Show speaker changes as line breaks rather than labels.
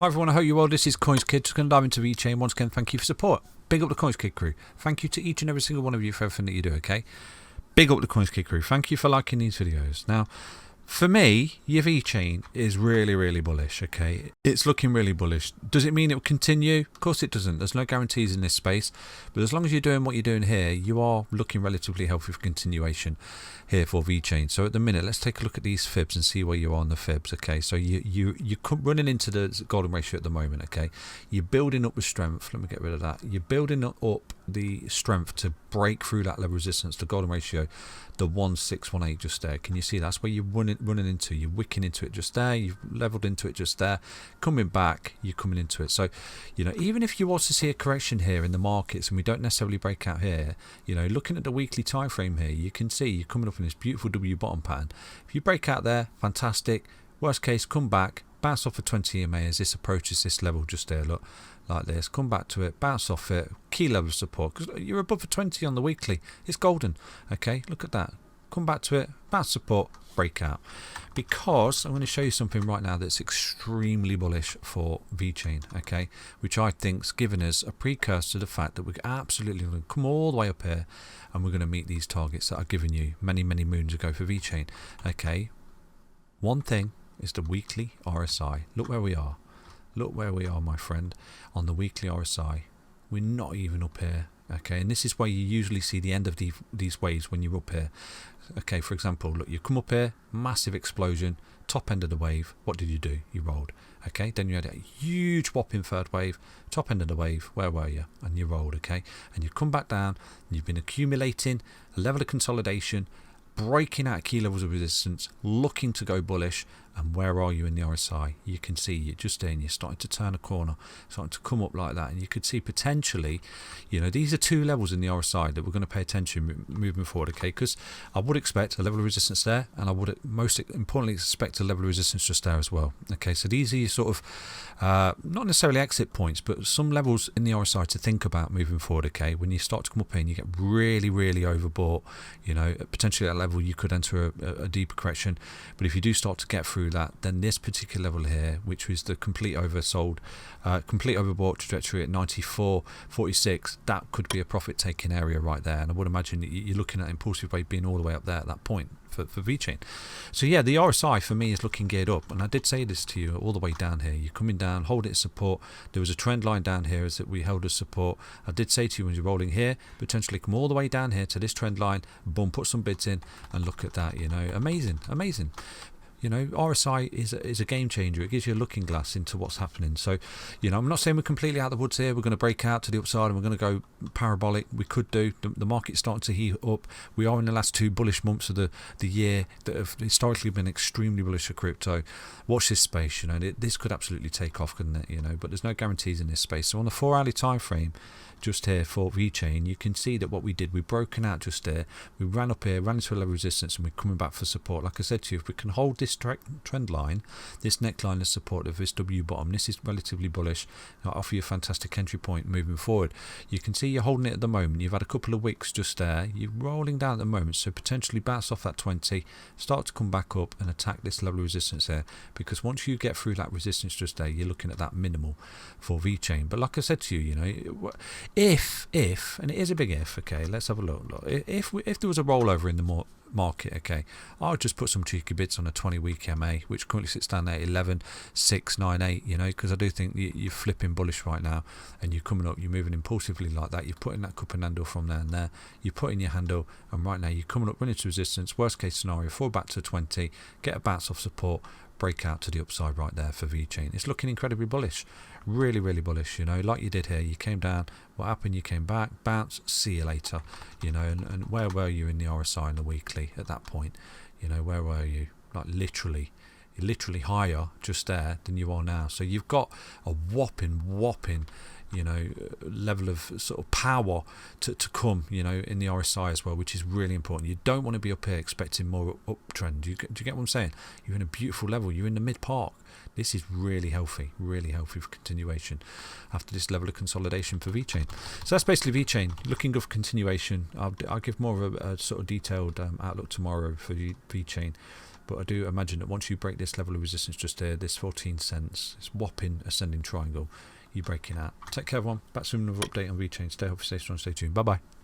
Hi everyone, I hope you're well. This is CoinsKid. Just going to dive into Vechain. Once again, thank you for support. Big up the CoinsKid crew. Thank you to each and every single one of you for everything that you do, okay? Big up the CoinsKid crew. Thank you for liking these videos. Now, for me, your Vechain is really bullish, okay? It's looking really bullish. Does it mean it will continue? Of course it doesn't. There's no guarantees in this space. But as long as you're doing what you're doing here, you are looking relatively healthy for continuation here for Vechain. So at the minute, let's take a look at these fibs and see where you are on the fibs, okay? So you're running into the golden ratio at the moment, okay? You're building up the strength. Let me get rid of that. You're building up the strength to break through that level of resistance, the golden ratio, the 1618 just there. Can you see that's where you're running into? You're wicking into it just there. You've leveled into it just there. Coming back, you're coming into it. So, you know, even if you also see a correction here in the markets and we don't necessarily break out here, you know, looking at the weekly time frame here, you can see you're coming up in this beautiful W bottom pattern. If you break out there, fantastic. Worst case, come back, bounce off a 20 EMA as this approaches this level just there. Look, like this, come back to it, bounce off it, key level of support, because you're above a 20 on the weekly. It's golden, okay? Look at that. Come back to it, bounce support, breakout. Because I'm going to show you something right now that's extremely bullish for Vechain, okay? Which I think's given us a precursor to the fact that we're absolutely going to come all the way up here and we're going to meet these targets that I've given you many moons ago for Vechain, okay? One thing is the weekly RSI. Look where we are. Look where we are, my friend, on the weekly RSI. We're not even up here, okay? And this is where you usually see the end of these waves when you're up here. Okay, for example, look, you come up here, massive explosion, top end of the wave. What did you do? You rolled, okay? Then you had a huge whopping third wave, top end of the wave. Where were you? And you rolled, okay? And you come back down, and you've been accumulating a level of consolidation, breaking out key levels of resistance, looking to go bullish. And where are you in the RSI? You can see you're just in, you're starting to turn a corner, starting to come up like that. And you could see potentially, you know, these are two levels in the RSI that we're going to pay attention moving forward, okay? Because I would expect a level of resistance there, and I would most importantly expect a level of resistance just there as well, okay? So these are your sort of, not necessarily exit points, but some levels in the RSI to think about moving forward, okay? When you start to come up here and you get really overbought, you know, potentially at that level you could enter a deeper correction. But if you do start to get through that, then this particular level here, which was the complete oversold, complete overbought trajectory at 94.46, that could be a profit taking area right there. And I would imagine you're looking at impulsive wave being all the way up there at that point for Vechain. So yeah, the RSI for me is looking geared up, and I did say this to you all the way down here. You're coming down, hold it as support. There was a trend line down here as that we held as support. I did say to you when you're rolling here, potentially come all the way down here to this trend line, boom, put some bids in, and look at that, you know, amazing. You know, RSI is a game changer. It gives you a looking glass into what's happening. So, you know, I'm not saying we're completely out of the woods here. We're going to break out to the upside and we're going to go parabolic. We could do. The market's starting to heat up. We are in the last two bullish months of the year that have historically been extremely bullish for crypto. Watch this space. You know, this could absolutely take off, couldn't it? You know, but there's no guarantees in this space. So on the 4-hourly time frame, just here for Vechain, you can see that what we did, we've broken out just there. We ran up here, ran into a level of resistance, and we're coming back for support. Like I said to you, if we can hold this trend line, this neckline as support of this W bottom, this is relatively bullish. I'll offer you a fantastic entry point moving forward. You can see you're holding it at the moment. You've had a couple of wicks just there. You're rolling down at the moment, so potentially bounce off that 20, start to come back up and attack this level of resistance there. Because once you get through that resistance just there, you're looking at that minimal for Vechain. But like I said to you, you know, if and it is a big if, okay, let's have a look. If there was a rollover in the market, okay, I would just put some cheeky bits on a 20-week MA, which currently sits down there 11.698, you know, because I do think you're flipping bullish right now, and you're coming up, you're moving impulsively like that. You're putting that cup and handle from there and there. You're putting your handle, and right now you're coming up, running to resistance. Worst case scenario, fall back to 20, get a bounce off support, break out to the upside right there for Vechain. It's looking incredibly bullish, really bullish, you know, like you did here. You came down, what happened? You came back, bounce, see you later, you know. And where were you in the RSI and the weekly at that point? You know, where were you? Like literally higher just there than you are now. So you've got a whopping, you know, level of sort of power to come, you know, in the RSI as well, which is really important. You don't want to be up here expecting more uptrend. Do you get what I'm saying? You're in a beautiful level. You're in the mid park. This is really healthy for continuation after this level of consolidation for Vechain. So that's basically Vechain. Looking good for continuation. I'll give more of a sort of detailed outlook tomorrow for Vechain. but I do imagine that once you break this level of resistance just here, this 14 cents, this whopping ascending triangle, you're breaking out. Take care everyone, back soon with another update on Vechain. Stay healthy, stay strong, stay tuned. Bye bye.